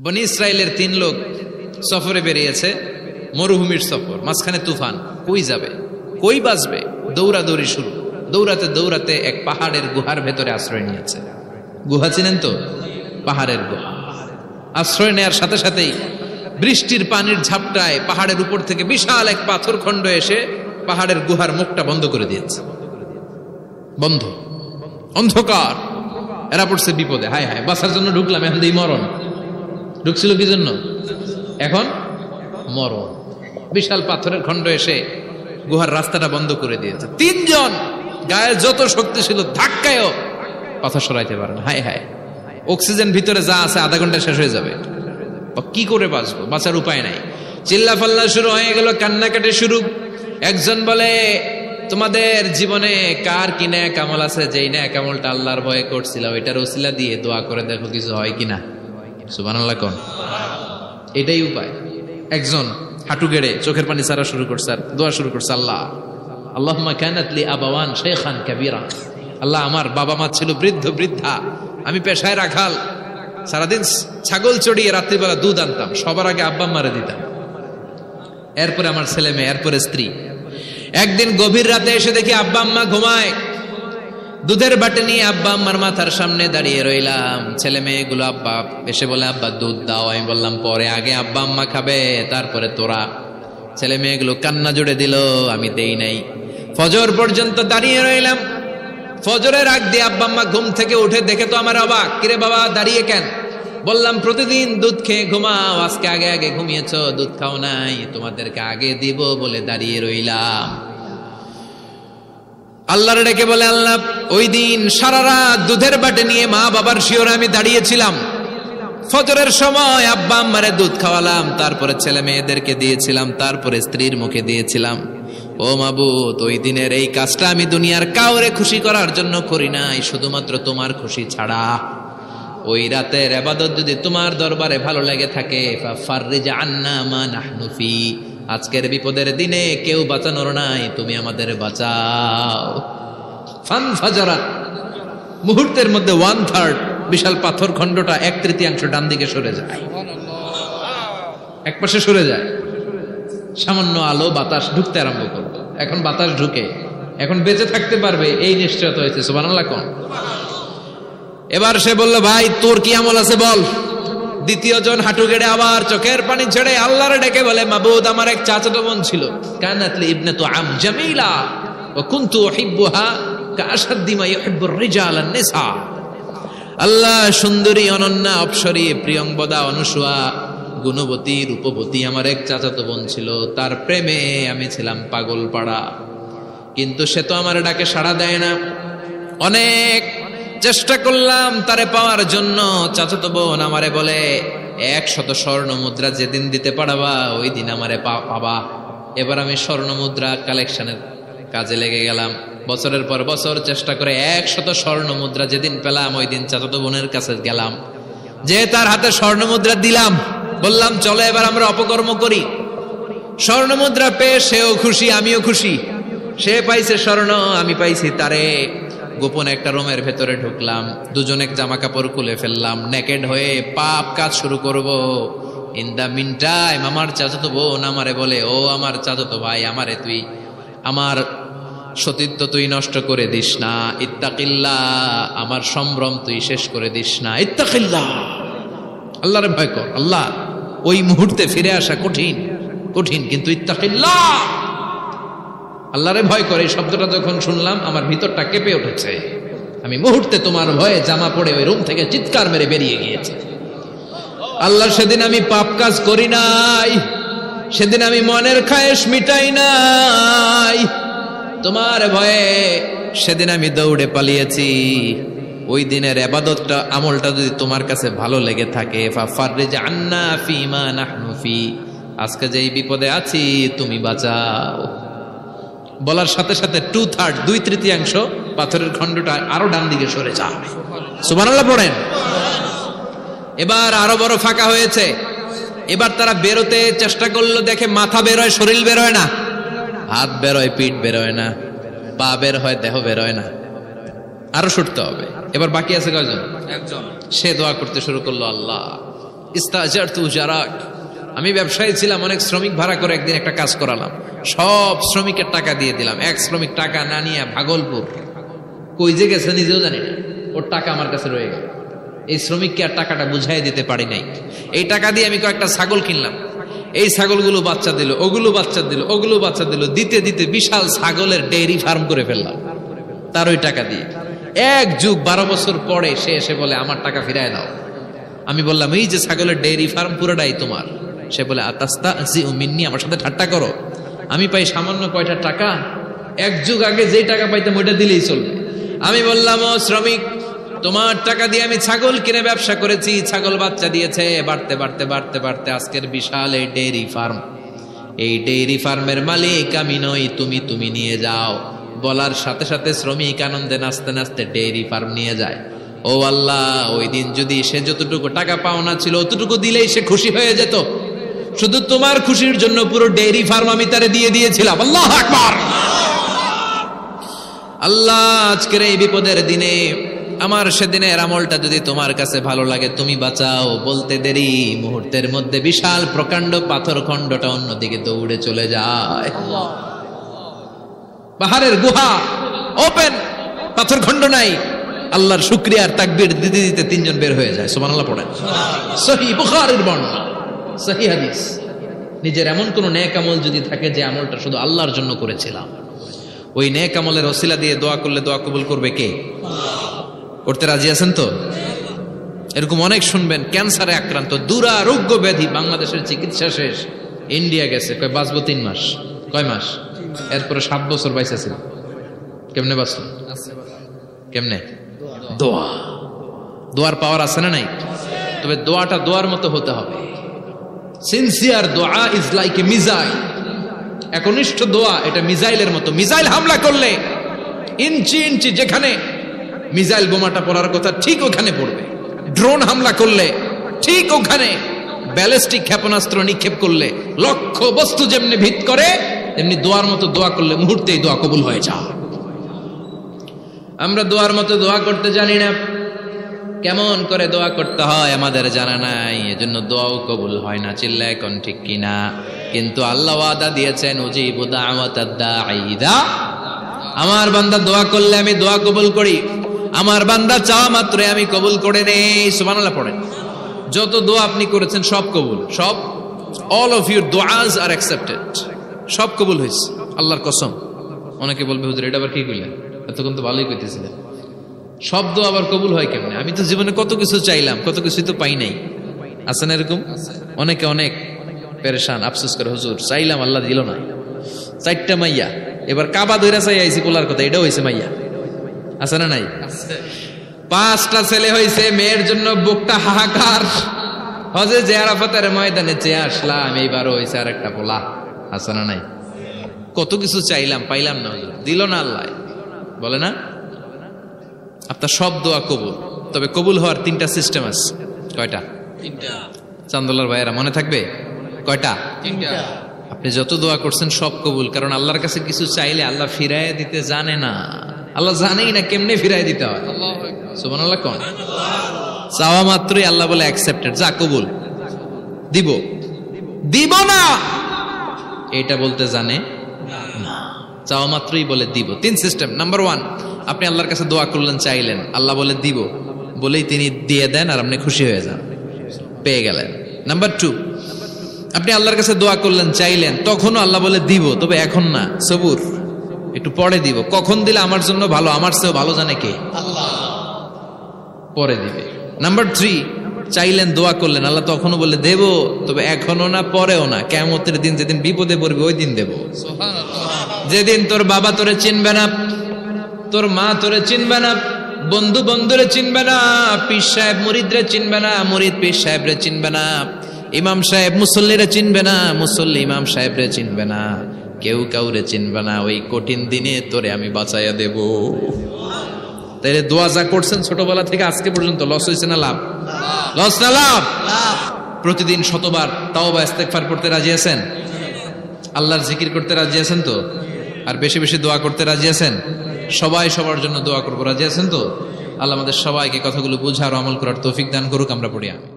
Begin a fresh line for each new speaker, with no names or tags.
বনি ইসরায়েলের 3 লোক সফরে বেরিয়েছে, মরুভূমির সফর, মাঝখানে তুফান, কই যাবে, কই বাঁচবে, দৌড়াদৌড়ি শুরু। দৌড়াতে দৌড়াতে এক পাহাড়ের গুহার ভেতরে আশ্রয় নিয়েছে। গুহা চিনেন তো? পাহাড়ের গুহা। আশ্রয় নেয়ার সাথে সাথেই বৃষ্টির পানির ঝাপটায় পাহাড়ের উপর থেকে বিশাল এক পাথর খণ্ড এসে পাহাড়ের গুহার মুখটা বন্ধ করে দিয়েছে। বন্ধ, অন্ধকার। এরা পড়ছে বিপদে, হায় হায় বাঁচার জন্য ঢুকলাম, এখন দিয়ে মরণ। ঢুকছিল কি জন্য? এখন মরণ। বিশাল পাথরের খণ্ড এসে গুহার রাস্তাটা বন্ধ করে দিয়েছে। 3 জন গায়ে যত শক্তি ছিল ধাক্কায়ও কথা সরাইতে পারে না। হায় হায়, অক্সিজেন ভিতরে যা আছে আধা ঘন্টা শেষ হয়ে যাবে। কি করে বাঁচবো? বাঁচার উপায় নাই। চিল্লা ফাল্লা শুরু হয়ে গেল, কান্নাকাটি শুরু। একজন বলে, তোমাদের জীবনে কার কি ন্যাক আমল আছে, যেই ন্যাক আমলটা আল্লাহর ভয়ে করছিল ওইটার ওসিলা দিয়ে দোয়া করে দেখো কিছু হয় কিনা। সুবহানাল্লাহ কোন? এটাই উপায়। একজন হাঁটু গেড়ে চোখের পানি ছাড়া শুরু করছে আর দোয়া শুরু করছে, আল্লাহ আল্লাহুম্মা কানাত লি আবাওয়ান শাইখান কাবীরা। আল্লাহ, আমার বাবা মা ছিল বৃদ্ধ বৃদ্ধা, আমি পেশায় রাখাল, সারাদিন ছাগল চড়িয়ে রাত্রিবেলা দুধ আনতাম, সবার আগে আব্বা আম্মারে দিতাম, এরপরে আমার ছেলে মেয়ে, এরপরে স্ত্রী। একদিন গভীর রাতে এসে দেখি আব্বা আম্মা ঘুমায়। দুধের বাটি নিয়ে আব্বা আম্মার মাথার সামনে দাঁড়িয়ে রইলাম। ছেলে মেয়েগুলো আব্বা এসে বলে, আব্বা দুধ দাও। আমি বললাম পরে, আগে আব্বা আম্মা খাবে তারপরে তোরা। ছেলে মেয়েগুলো কান্না জুড়ে দিল, আমি দেই নাই। ফজর পর্যন্ত দাঁড়িয়ে রইলাম। ফজরের আগ দিয়ে আব্বা আম্মা ঘুম থেকে উঠে দেখে তো আমার অবাক, কিরে বাবা দাঁড়িয়ে কেন? বললাম প্রতিদিন দুধ খেয়ে ঘুমাও, আজকে আগে আগে ঘুমিয়েছ, দুধ খাও নাই, তোমাদেরকে আগে দিব বলে দাঁড়িয়ে রইলাম। আল্লাহর ডেকে বলে, আল্লাহ ওই দিন সারা রাত দুধের বাটি নিয়ে মা বাবার শিওরে আমি দাঁড়িয়েছিলাম। ফজরের সময় আব্বা আম্মারে দুধ খাওয়ালাম, তারপরে ছেলে মেয়েদেরকে দিয়েছিলাম, তারপরে স্ত্রীর মুখে দিয়েছিলাম। ও মাবুদ, ওই দিনের এই কাজটা আমি দুনিয়ার কাউরে খুশি করার জন্য করি নাই, শুধুমাত্র তোমার খুশি ছাড়া। ওই রাতের ইবাদত যদি তোমার দরবারে ভালো লেগে থাকে, ফাফাররিজ আন্না মা নাহনু ফি, আজকের বিপদের দিনে কেউ বাঁচানোর নাই, তুমি আমাদের বাঁচাও। ফানফাজারাত, মুহূর্তের মধ্যে 1/3 বিশাল পাথর খণ্ডটা 1/3 ডান দিকে সরে যায়, এক পাশে সরে যায়। সামান্য আলো বাতাস ঢুকতে আরম্ভ করবে। এখন বাতাস ঢুকে, এখন বেঁচে থাকতে পারবে এই নিশ্চয়তা হয়েছে। সুবহানাল্লাহ কোন? এবার সে বলল, ভাই তোর কি আমল আছে বল। দ্বিতীয় জন হাঁটু গেড়ে আবার চোখের পানি ছেড়ে আল্লাহরে ডেকে বলে, মাবুদ আমার এক চাচাতো বোন ছিল, কানাত লি ইবনাতু আম জামিলা ওয়া কুনতু উহিব্বুহা কাআশাদ্দি মা ইউহিব্বুর রিজাল আন-নিসা। আল্লাহ, সুন্দরী, অনন্যা, অপ্সরী, প্রিয়ংবদা, অনুসুয়া, গুণবতী, রূপবতী আমার এক চাচাতো বোন ছিল, তার প্রেমে আমি ছিলাম পাগল পাড়া, কিন্তু সে তো আমার ডাকে সাড়া দেয় না। অনেক চেষ্টা করলাম তারে পাওয়ার জন্য। চাচাতো বোন আমারে বলে, 100 স্বর্ণ মুদ্রা যেদিন দিতে পারবা ওই দিন আমারে পাবা। এবার আমি স্বর্ণ মুদ্রা কালেকশনের কাজে লেগে গেলাম। বছরের পর বছর চেষ্টা করে 100 স্বর্ণ মুদ্রা যেদিন পেলাম ওই দিন চাচাতো বোনের কাছে গেলাম, যে তার হাতে স্বর্ণ মুদ্রা দিলাম, বললাম চলো এবার আমরা অপকর্ম করি। স্বর্ণ মুদ্রা পেয়ে সেও খুশি, আমিও খুশি। সে পাইছে স্বর্ণ, আমি পাইছি তারে। গোপন একটা রুমের ভেতরে ঢুকলাম, দুজনে জামা কাপড় খুলে ফেললাম, নেকেড হয়ে পাপ কাজ শুরু করব। ইন দা মিন টাইম আমার চাচাতো বোন আমারে বলে, ও আমার চাচাতো ভাই, আমারে তুই আমার সতীত্ব তুই নষ্ট করে দিস না, ইত্তাকিল্লাহ, আমার সম্ভ্রম তুই শেষ করে দিস না, ইত্তাকিল্লাহ, আল্লাহরে ভয় কর। আল্লাহ, ওই মুহূর্তে ফিরে আসা কঠিন কঠিন, কিন্তু ইত্তাকিল্লাহ, আল্লাহরে ভয় করে। এই শব্দটা যখন শুনলাম আমার ভিতরটা কেঁপে উঠেছে। আমি মুহূর্তে তোমার ভয়ে জামা পড়ে ওই রুম থেকে চিৎকার মেরে বেরিয়ে গিয়েছি। আল্লাহ, সেদিন আমি পাপ কাজ করি নাই, সেদিন আমি মনের খায়েশ মিটাই নাই, তোমার ভয়ে সেদিন আমি দৌড়ে পালিয়েছি। ওই দিনের ইবাদতটা, আমলটা যদি তোমার কাছে ভালো লেগে থাকে, ফাফাররিজ আন্না ফিমা নাহনু ফি, আজকে যেই বিপদে আছি তুমি বাঁচাও। বলার সাথে সাথে 2/3 2/3 পাথরের খণ্ডটা আরো ডান দিকে সরে যায়। সুবহানাল্লাহ পড়েন। এবার আরো বড় ফাঁকা হয়েছে। এবার তারা বেরোতে চেষ্টা করলো, দেখে মাথা বেরোয়, শরীর বেরোয় না, হাত বেরোয়, পিঠ বেরোয় না, পা বের হয়, দেহ বেরোয় না, আরো ছুটতে হবে। এবার বাকি আছে কয়জন? একজন। সে দোয়া করতে শুরু করলো, আল্লাহ ইস্তাজারতু উজারাক, আমি ব্যবসায়ী ছিলাম, অনেক শ্রমিক ভাড়া করে একদিন একটা কাজ করালাম, সব শ্রমিকের টাকা দিয়ে দিলাম। এক শ্রমিক টাকা না নিয়ে ভাগলপুর কই যে গেছে নিজেও জানি না, ওর টাকা আমার কাছে রয়ে গেল। এই শ্রমিককে আর টাকাটা বুঝাই দিতে পারি নাই। এই টাকা দিয়ে আমি কয়েকটা ছাগল কিনলাম, এই ছাগলগুলো বাচ্চা দিল, ওগুলো বাচ্চা দিল, ওগুলো বাচ্চা দিল, দিতে দিতে বিশাল ছাগলের ডেইরি ফার্ম করে ফেললাম তার ওই টাকা দিয়ে। এক যুগ 12 বছর পরে সে এসে বলে আমার টাকা ফিরায় দাও। আমি বললাম এই যে ছাগলের ডেইরি ফার্ম পুরোটাই তোমার। সে বলে আতাস্তাজিউ মিন্নি, আমার সাথে ঠাট্টা করো? আমি পাই সামান্য কয়টা টাকা, এক যুগ আগে যেই টাকা পাইতাম ওইটা দিলেই চলবে। আমি বললাম ও শ্রমিক, তোমার টাকা দিয়ে আমি ছাগল কিনে ব্যবসা করেছি, ছাগল বাচ্চা দিয়েছে, বাড়তে বাড়তে বাড়তে বাড়তে আজকের বিশাল এই ডেইরি ফার্ম। এই ডেইরি ফার্মের মালিক আমি নই, তুমি নিয়ে যাও। বলার সাথে সাথে শ্রমিক আনন্দে নাচতে নাচতে ডেইরি ফার্ম নিয়ে যায়। ও আল্লাহ, ওই দিন যদি সে যতটুকু টাকা পাওনা ছিল অতটুকু দিলেই সে খুশি হয়ে যেত। শুধু তোমার খুশির জন্য পুরো ডেইরি ফার্ম আমি তারে দিয়ে দিয়েছিলাম। আল্লাহু আকবার। আল্লাহ, আজকের এই বিপদের দিনে আমার সেদিনের আমলটা যদি তোমার কাছে ভালো লাগে তুমি বাঁচাও। বলতে দেরি, মুহূর্তের মধ্যে বিশাল প্রকাণ্ড পাথর খণ্ডটা অন্যদিকে দৌড়ে চলে যায়। পাহাড়ের গুহা ওপেন, পাথর খণ্ড নাই। আল্লাহর শুকরিয়া আর তাকবীর দিতে দিতে 3 জন বের হয়ে যায়। সুবহানাল্লাহ পড়েন। সহিহ বুখারীর বর্ণনা, সহিহ হাদিস। নিজের এমন কোন নেক আমল যদি থাকে যে আমলটা শুধু আল্লাহর জন্য করেছিলাম, ওই নেক আমলের ওসিলা দিয়ে দোয়া করলে দোয়া কবুল করবে কে? করতে রাজি আছেন তো? এরকম অনেক শুনবেন, ক্যান্সারে আক্রান্ত, দুরারোগ্য ব্যাধি, বাংলাদেশের চিকিৎসা শেষ, ইন্ডিয়া গেছে, কয় বাঁচবো 3 মাস। কয় মাস? এরপরে 7 বছর বাইসা ছিল। কেমনে বাঁচলো? কেমনে? দোয়া। দোয়ার পাওয়ার আছে না নাই? তবে দোয়াটা দোয়ার মতো হতে হবে। সিনসিয়ার দোয়া ইজ লাইক এ মিসাইল। একনিষ্ঠ দোয়া এটা মিসাইলের মতো। মিসাইল হামলা করলে ইঞ্চি ইঞ্চি যেখানে মিসাইল বোমাটা পড়ার কথা ঠিক ওখানে পড়বে। ড্রোন হামলা করলে ঠিক ওখানে, ব্যালিস্টিক ক্ষেপণাস্ত্র নিক্ষেপ করলে লক্ষ্য বস্তু যেমনি ভিত করে, তেমনি দোয়ার মতো দোয়া করলে মুহূর্তেই দোয়া কবুল হয়ে যায়। আমরা দোয়ার মতো দোয়া করতে জানি না, কেমন করে দোয়া করতে হয় আমাদের জানা নাই, এজন্য দোয়াও কবুল হয় না। চিল্লা এখন ঠিক কিনা? কিন্তু আল্লাহ ওয়াদা দিয়েছেন উজিবু দাওয়াতাদ দাঈ ইযা, আমার বান্দা দোয়া করলে আমি দোয়া কবুল করি, আমার বান্দা চাওয়া মাত্রই আমি কবুল করে নেই। সুবহানাল্লাহ পড়েন। যত দোয়া আপনি করেছেন সব কবুল, সব, অল অফ ইউর দোয়াজ আর অ্যাকসেপ্টেড, সব কবুল হয়েছে আল্লাহর কসম। অনেকে বলবে হুজুর এটা আবার কি কইলেন, এতক্ষণ তো ভালোই কইতেছিলেন, সব দোয়া আবার কবুল হয় কেমনে? আমি তো জীবনে কত কিছু চাইলাম, কত কিছুই তো পাই নাই। আছে না এরকম? অনেকে অনেক পেরেশান, আফসোস করে হুজুর চাইলাম আল্লাহ দিল না। 4টা মাইয়া, এবার কাবা ধইরা চাই আইছি পোলার কথা, এটাও হয়েছে মাইয়া। আছে না নাই? 5টা ছেলে হয়েছে, মেয়ের জন্য বুকটা হাহাকার। হজে যে আরাফাতের ময়দানে চেয়ে আসলাম, এইবারও হয়েছে আর একটা পোলা। আছে না নাই? কত কিছু চাইলাম, পাইলাম না, হুজুর দিল না আল্লাহ। বলে না আপনার সব দোয়া কবুল, তবে কবুল হওয়ার 3টা সিস্টেম আছে। কয়টা? 3টা। চান্দুল্লাহর ভাইয়েরা মনে থাকবে? কয়টা? 3টা। আপনি যত দোয়া করছেন সব কবুল, কারণ আল্লাহর কাছে কিছু চাইলে আল্লাহ ফিরাইয়া দিতে জানে না। আল্লাহ জানেই না কেমনে ফিরাই দিতে হয়। সুবহানাল্লাহ কোন? চাওয়া মাত্রই আল্লাহ বলে অ্যাকসেপ্টেড, যা কবুল, দিব দিব না এটা বলতে জানে না, চাওয়া মাত্রই বলে দিব। 3 সিস্টেম। নাম্বার 1, আপনি আল্লাহর কাছে দোয়া করলেন, চাইলেন, আল্লাহ বলে দিব, বলেই তিনি দিয়ে দেন আর আপনি খুশি হয়ে যান, পেয়ে গেলেন। নাম্বার 2, আপনি আল্লাহর কাছে দোয়া করলেন, চাইলেন, তখনও আল্লাহ বলে দিব, তবে এখন না, সবুর, একটু পরে দিব। কখন দিলে আমার জন্য ভালো, আমার চেয়েও ভালো জানে কে? আল্লাহ, পরে দিবে। নাম্বার 3, চাইলেন, দোয়া করলেন, আল্লাহ তখনও বলে দেব, তবে এখনো না, পরেও না, কিয়ামতের দিন যেদিন বিপদে পড়বে ওই দিন দেব। যেদিন তোর বাবা তোরে চিনবে না, তোর মা তোরে চিনবে না, বন্ধু বন্ধুরে চিনবে না, পীর সাহেব মুরিদরে চিনবে না, মুরিদ পীর সাহেবরে চিনবে না, ইমাম সাহেব মুসল্লিরে চিনবে না, মুসল্লি ইমাম সাহেবরে চিনবে না, কেউ কাউরে চিনবে না। ওই কঠিন দিনে তোরে আমি বাঁচাইয়া দেব। তাইলে দোয়া যা করছেন ছোটবেলা থেকে আজকে পর্যন্ত লস হয়েছে না লাভ? লস না লাভ? প্রতিদিন শতবার তাওবা ইস্তেগফার করতে রাজি আছেন? আল্লাহর জিকির করতে রাজি আছেন তো? আর বেশি বেশি দোয়া করতে রাজি আছেন? সবাই সবার জন্য দোয়া করবো, রাজি আছেন তো? আল্লাহ আমাদের সবাইকে কথাগুলো বুঝার ও আমল করার তৌফিক দান করুক। আমরা পড়ি আমিন।